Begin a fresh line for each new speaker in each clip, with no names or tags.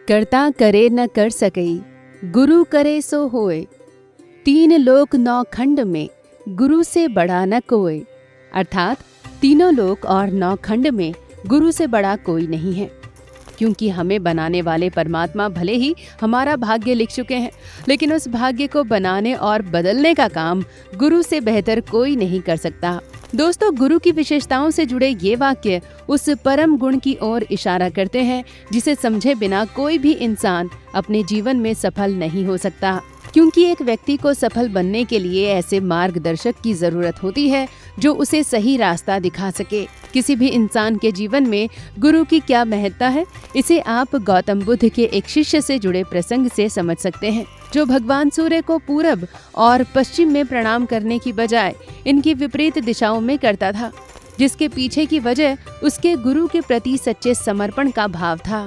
करता करे न कर सकई, गुरु करे सो होए। तीन लोक नौ खंड में, गुरु से बड़ा न कोई। अर्थात तीनों लोक और नौ खंड में गुरु से बड़ा कोई नहीं है। क्योंकि हमें बनाने वाले परमात्मा भले ही हमारा भाग्य लिख चुके हैं, लेकिन उस भाग्य को बनाने और बदलने का काम गुरु से बेहतर कोई नहीं कर सकता। दोस्तों, गुरु की विशेषताओं से जुड़े ये वाक्य उस परम गुण की ओर इशारा करते हैं जिसे समझे बिना कोई भी इंसान अपने जीवन में सफल नहीं हो सकता। क्योंकि एक व्यक्ति को सफल बनने के लिए ऐसे मार्गदर्शक की जरूरत होती है जो उसे सही रास्ता दिखा सके। किसी भी इंसान के जीवन में गुरु की क्या महत्ता है, इसे आप गौतम बुद्ध के एक शिष्य से जुड़े प्रसंग से समझ सकते हैं, जो भगवान सूर्य को पूरब और पश्चिम में प्रणाम करने की बजाय इनकी विपरीत दिशाओं में करता था, जिसके पीछे की वजह उसके गुरु के प्रति सच्चे समर्पण का भाव था।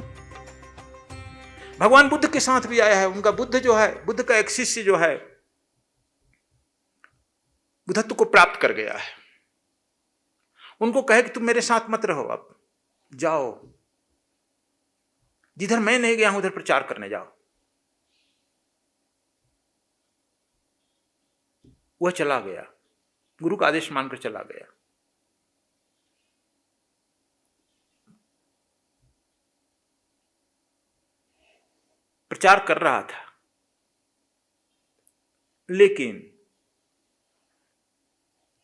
भगवान बुद्ध के साथ भी आया है। उनका बुद्ध जो है, बुद्ध का एक शिष्य जो है, बुद्धत्व को प्राप्त कर गया है। उनको कहे कि तुम मेरे साथ मत रहो, अब जाओ, जिधर मैं नहीं गया हूं उधर प्रचार करने जाओ। वह चला गया, गुरु का आदेश मानकर चला गया। प्रचार कर रहा था, लेकिन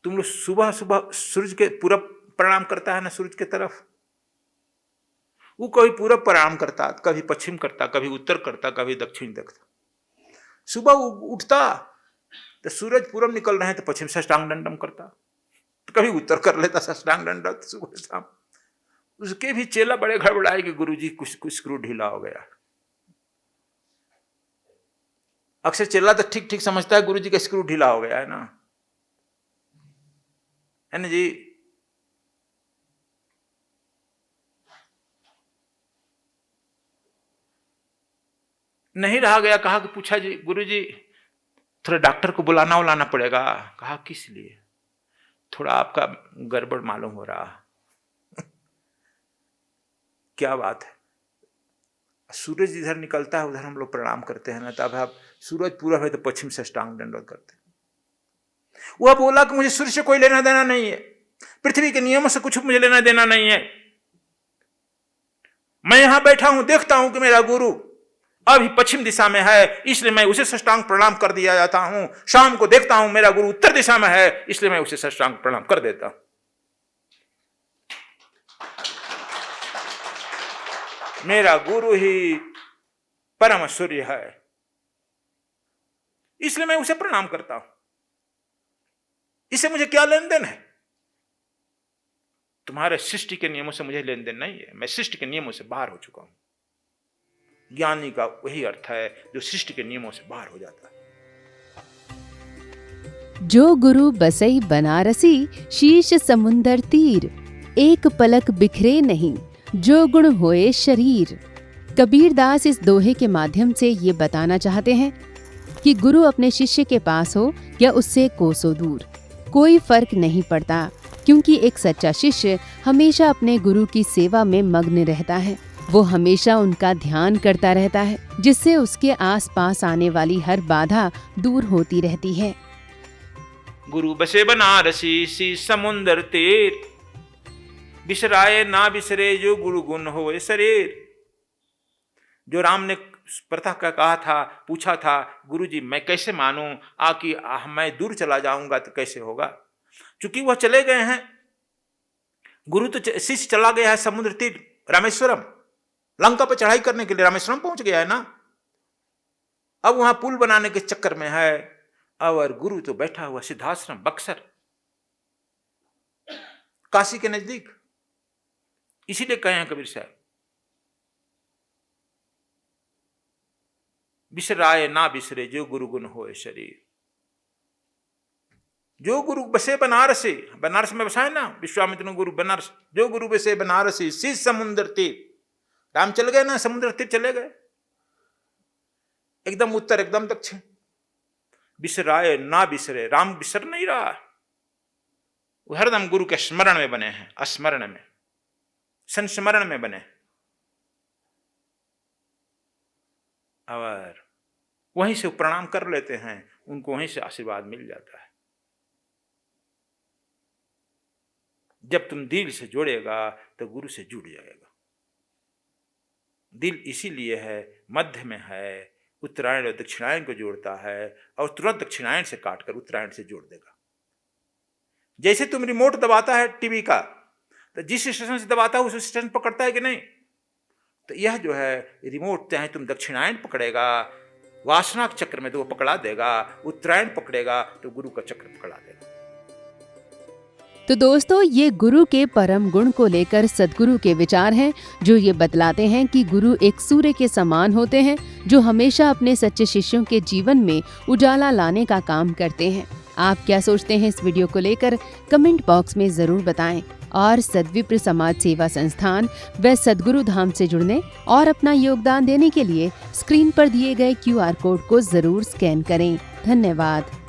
तुम लोग सुबह सुबह सूरज के पूरब प्रणाम करता है ना, सूरज के तरफ, वो कभी पूरब प्रणाम करता, कभी पश्चिम करता, कभी उत्तर करता, कभी दक्षिण देखता। सुबह उठता तो सूरज पूरब निकल रहे हैं तो पश्चिम से साष्टांग दंडम करता, तो कभी उत्तर कर लेता साष्टांग दंडम सुबह शाम। उसके भी चेला बड़े गड़बड़ाए कि गुरुजी कुछ स्क्रू ढीला हो गया। अक्सर चेला तो ठीक ठीक समझता है गुरुजी का स्क्रू ढीला हो गया है ना जी। नहीं रहा गया, कहा कि पूछा जी गुरुजी थोड़ा डॉक्टर को बुलाना पड़ेगा। कहा किस लिए? थोड़ा आपका गड़बड़ मालूम हो रहा। क्या बात है? सूरज इधर निकलता है उधर हम लोग प्रणाम करते हैं ना, तब आप सूरज पूरब है तो पश्चिम से साष्टांग दंडवत करते हैं। वह बोला कि मुझे सूर्य से कोई लेना देना नहीं है, पृथ्वी के नियमों से कुछ मुझे लेना देना नहीं है। मैं यहां बैठा हूं, देखता हूं कि मेरा गुरु अभी पश्चिम दिशा में है, इसलिए मैं उसे साष्टांग प्रणाम कर दिया जाता हूं। शाम को देखता हूं मेरा गुरु उत्तर दिशा में है, इसलिए मैं उसे साष्टांग प्रणाम कर देता हूं। मेरा गुरु ही परम सूर्य है, इसलिए मैं उसे प्रणाम करता हूं। इससे मुझे क्या लेन देन है? तुम्हारे सृष्टि के नियमों से मुझे लेन देन नहीं है, मैं सृष्टि के नियमों से बाहर हो चुका हूं। ज्ञानी का वही अर्थ है जो सृष्टि के नियमों से बाहर हो जाता है।
जो गुरु बसई बनारसी, शीश समुंदर तीर, एक पलक बिखरे नहीं, जो गुण होए शरीर। कबीरदास इस दोहे के माध्यम से ये बताना चाहते हैं कि गुरु अपने शिष्य के पास हो या उससे कोसों दूर, कोई फर्क नहीं पड़ता, क्योंकि एक सच्चा शिष्य हमेशा अपने गुरु की सेवा में मग्न रहता है। वो हमेशा उनका ध्यान करता रहता है, जिससे उसके आसपास आने वाली हर बाधा दूर होती रहती है।
गुरु बसे बनारसी, शीश समुंदर तीर, बिसराए ना बिसरे जो गुरु गुण होए शरीर। जो राम ने प्रथा का कहा था, पूछा था गुरुजी मैं कैसे मानूं, आकि मैं दूर चला जाऊंगा तो कैसे होगा? चूंकि वह चले गए हैं, गुरु तो शिष्य चला गया है समुद्र तीर, रामेश्वरम, लंका पर चढ़ाई करने के लिए रामेश्वरम पहुंच गया है ना। अब वहां पुल बनाने के चक्कर में है, और गुरु तो बैठा हुआ सिद्धाश्रम बक्सर, काशी के नजदीक। इसीलिए कहे हैं कबीर साहब, बिसराए ना बिसरे जो गुरु गुण होए शरीर। जो गुरु बसे बनारसी, बनारस में बसाए ना विश्वामित्र गुरु बनारस, जो गुरु बसे बनारसी, शीश समुंदर तीर। राम चल गए ना, समुद्र तीर चले गए, एकदम उत्तर एकदम दक्षिण। बिसराए ना बिसरे, राम बिसर नहीं रहा, वो हरदम गुरु के स्मरण में बने हैं, अस्मरण में, संस्मरण में बने। और वहीं से प्रणाम कर लेते हैं, उनको वहीं से आशीर्वाद मिल जाता है। जब तुम दिल से जोड़ेगा तो गुरु से जुड़ जाएगा। दिल इसीलिए है, मध्य में है, उत्तरायण और दक्षिणायन को जोड़ता है और तुरंत दक्षिणायन से काटकर उत्तरायण से जोड़ देगा। जैसे तुम रिमोट दबाता है टीवी का, तो जिस स्टेशन से दबाता है उस स्टेशन पकड़ता है कि नहीं? तो यह जो है रिमोट, चाहे तुम दक्षिणायन पकड़ेगा वासना के चक्र में तो वो पकड़ा देगा, उत्तरायण पकड़ेगा तो गुरु का चक्र पकड़ा देगा।
तो दोस्तों, ये गुरु के परम गुण को लेकर सद्गुरु के विचार हैं, जो ये बतलाते हैं कि गुरु एक सूर्य के समान होते हैं, जो हमेशा अपने सच्चे शिष्यों के जीवन में उजाला लाने का काम करते हैं। आप क्या सोचते हैं इस वीडियो को लेकर? कमेंट बॉक्स में जरूर बताएं और सद्विप्र समाज सेवा संस्थान व सद्गुरु धाम से जुड़ने और अपना योगदान देने के लिए स्क्रीन पर दिए गए QR कोड को जरूर स्कैन करें। धन्यवाद।